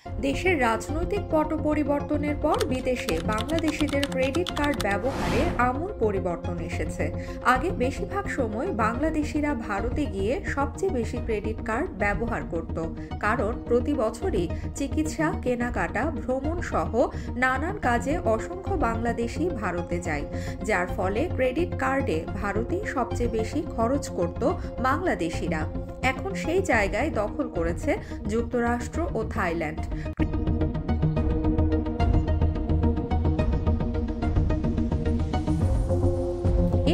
দেশের রাজনৈতিক পট পরিবর্তনের পর বিদেশে বাংলাদেশিদের ক্রেডিট কার্ড ব্যবহারে আমূল পরিবর্তন এসেছে। আগে বেশিরভাগ সময় বাংলাদেশিরা ভারতে গিয়ে সবচেয়ে বেশি ক্রেডিট কার্ড ব্যবহার করত, কারণ প্রতি বছরই চিকিৎসা, কেনাকাটা, ভ্রমণ সহ নানান কাজে অসংখ্য বাংলাদেশি ভারতে যায়, যার ফলে ক্রেডিট কার্ডে ভারতেই সবচেয়ে বেশি খরচ করত বাংলাদেশিরা। এখন সেই জায়গায় দখল করেছে যুক্তরাষ্ট্র ও থাইল্যান্ড।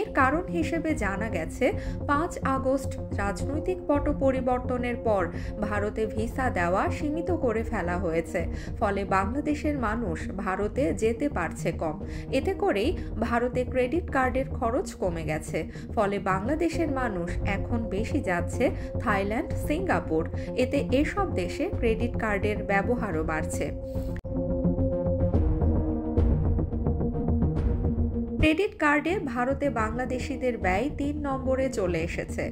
এর কারণ হিসেবে জানা গেছে, 5 আগস্ট রাজনৈতিক পট পরিবর্তনের পর ভারতে ভিসা দেওয়া সীমিত করে ফেলা হয়েছে, ফলে বাংলাদেশের মানুষ ভারতে যেতে পারছে কম। এতে করেই ভারতে ক্রেডিট কার্ডের খরচ কমে গেছে, ফলে বাংলাদেশের মানুষ এখন বেশি যাচ্ছে থাইল্যান্ড, সিঙ্গাপুর। এতে এসব দেশে ক্রেডিট কার্ডের ব্যবহারও বাড়ছে। ক্রেডিট কার্ডে ভারতে বাংলাদেশিদের ব্যয় 3 নম্বরে চলে এসেছে।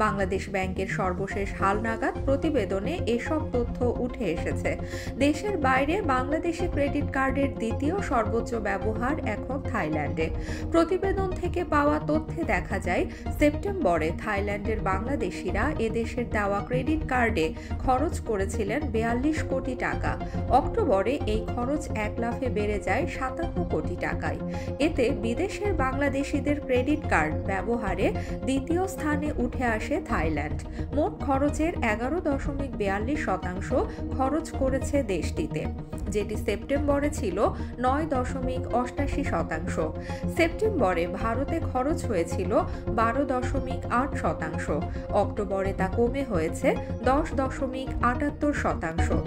বাংলাদেশ ব্যাংকের সর্বশেষ হালনাগাদ প্রতিবেদনে এসব তথ্য উঠে এসেছে। দেশের বাইরে বাংলাদেশি ক্রেডিট কার্ডের দ্বিতীয় সর্বোচ্চ ব্যবহার এখন থাইল্যান্ডে। প্রতিবেদন থেকে পাওয়া তথ্যে দেখা যায়, সেপ্টেম্বরে থাইল্যান্ডের বাংলাদেশিরা এদেশের দেওয়া ক্রেডিট কার্ডে খরচ করেছিলেন 42 কোটি টাকা। অক্টোবরে এই খরচ এক লাফে বেড়ে যায় 57 কোটি টাকায়। এতে বিদেশের বাংলাদেশিদের ক্রেডিট কার্ড ব্যবহারে দ্বিতীয় স্থানে উঠে আসে থাইল্যান্ড। মোট খরচের 11.42% খরচ করেছে দেশটিতে, যেটি সেপ্টেম্বরে ছিল 9.88%। সেপ্টেম্বরে ভারতে খরচ হয়েছিল 12.8%। অক্টোবরে তা কমে হয়েছে 10.78%।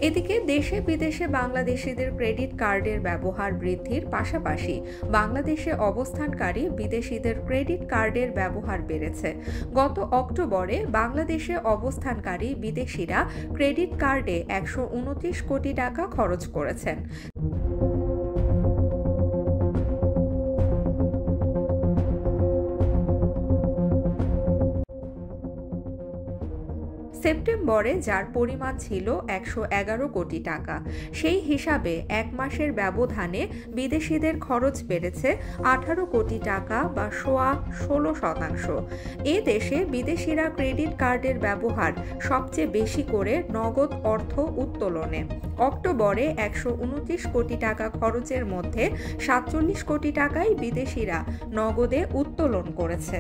এদিকে দেশে বিদেশে বাংলাদেশিদের ক্রেডিট কার্ডের ব্যবহার বৃদ্ধির পাশাপাশি বাংলাদেশে অবস্থানকারী বিদেশিদের ক্রেডিট কার্ডের ব্যবহার বেড়েছে। গত অক্টোবরে বাংলাদেশে অবস্থানকারী বিদেশিরা ক্রেডিট কার্ডে 129 কোটি টাকা খরচ করেছেন। সেপ্টেম্বরে যার পরিমাণ ছিল 111 কোটি টাকা। সেই হিসাবে এক মাসের ব্যবধানে বিদেশিদের খরচ বেড়েছে 18 কোটি টাকা বা সোয়া 16%। এ দেশে বিদেশিরা ক্রেডিট কার্ডের ব্যবহার সবচেয়ে বেশি করে নগদ অর্থ উত্তোলনে। অক্টোবরে 129 কোটি টাকা খরচের মধ্যে 47 কোটি টাকাই বিদেশিরা নগদে উত্তোলন করেছে।